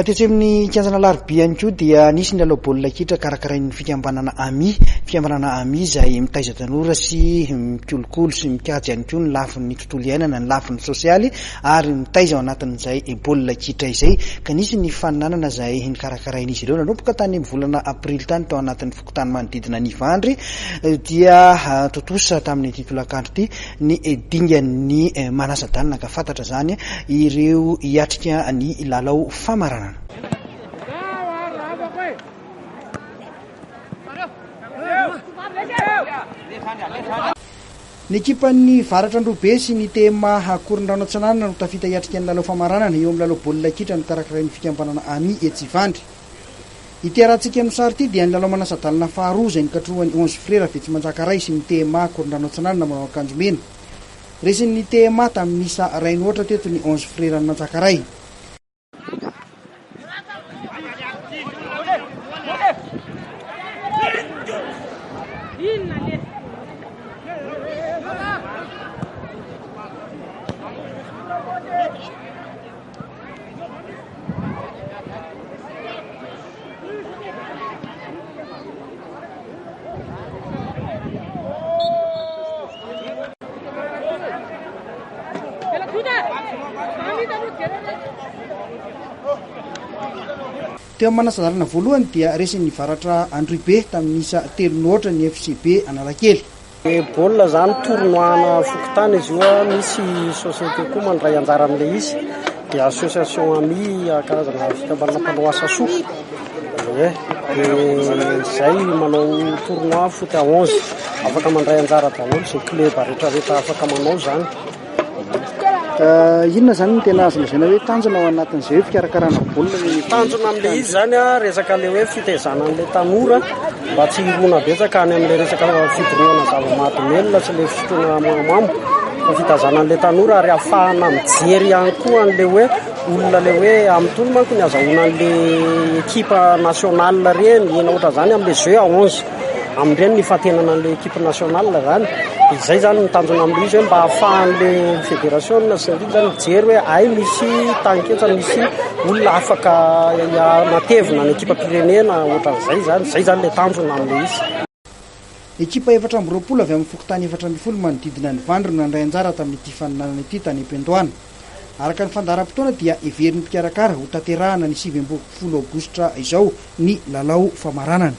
Atetsy amin'ny kianjana Alarobia ihany koa dia nisy ny lalao baolina kitra karakarain'ny fikambanana amin'ny izay mitaiza tanora sy mikolokolo sy mikajy ihany koa ny lafin'ny tontolo iainana, ny lafin'ny sosialy ary mitaiza ao anatin'izay baolina kitra izay ka nisy ny faninanana izay nikarakarain'izy ireo nanomboka tany amin'ny volana aprily tany tao anatin'ny fokotany manodidina ny Ivandry dia totosa tamin'ny titolakandro ity ny dingan'ny manasa-danina ka fantatra zany ireo hiatrika ny lalao famaranana. Ny ekipan'ny varatra Androhibe sy ny Tmaa Ankorondrano Atsinanana no tafita hiatrika ny lalao famaranana eo amin'ny lalao baolina kitra ny karakarain'ny fikambanana amin'ny etsy Ivandry. Ity arahantsika amin'ny sary ity dia ny lalao manasa-dalina faharoa izay nikatroan'ny 11 frera vetsy manjakaray sy ny Tmaa Ankorondrano Atsinanana manao akanjo mena. Resin'ny Tmaa tamin'ny isa ray noatra teto ny 11 frera manjakaray. Teo amin'ny manasa-dalina voalohany dia resin'ny varatra Androhibe tamin'ny isa 3 noatra ny FCB Analakely. Baolina zany tournoi fokotany izy io, misy société koa mandray anjara amin'ilay izy dia association amin'ny karazana fikambanana mpanao asa soa. Zay manao tournoi foot à 11 afaka mandray anjara daholo izay club rehetrarehetra afaka manao zany. Inona zany ny tena azo lazaina hoe tanjona ao anatin'izay fikarakarana baolina ny tanjona amin'ilay izy zany resaka le hoe fitaizana an'ilay tanora mba tsy hirona betsaka any amin'ilay resaka fidorohana zava-mahadomelona sy le fotoana mamamo fa fitazana an'ilay tanora ary ahafahana mijery ihany koa an'le hoe olona le hoe amin'ny tolo manko ny azahoana an'le ekipa nationale reny ena ohatra zany amin'le jeu à 11 amin'ireny ny fahatenana an'le ekipa nationale zany. Izay zany nitanjona amin'ilay izy hoe mba ahafahan'le fédération sy ny zany mijery hoe ay misy tanketsa misy olona afaka matevina ny ekipa pirenena ohatran'izay zay zany le tanjona amin'ilay izy. Ekipa 420 avy amin'ny fokotany 420 manodidina ny Ivandry no nandray anjara tamin'ity faninanana ity tany Ampendohana. Araka ny fandaharam-potoana dia heverin'ny mpikarakara ho tanterahana ny 7 Aogositra izao ny lalao famaranana.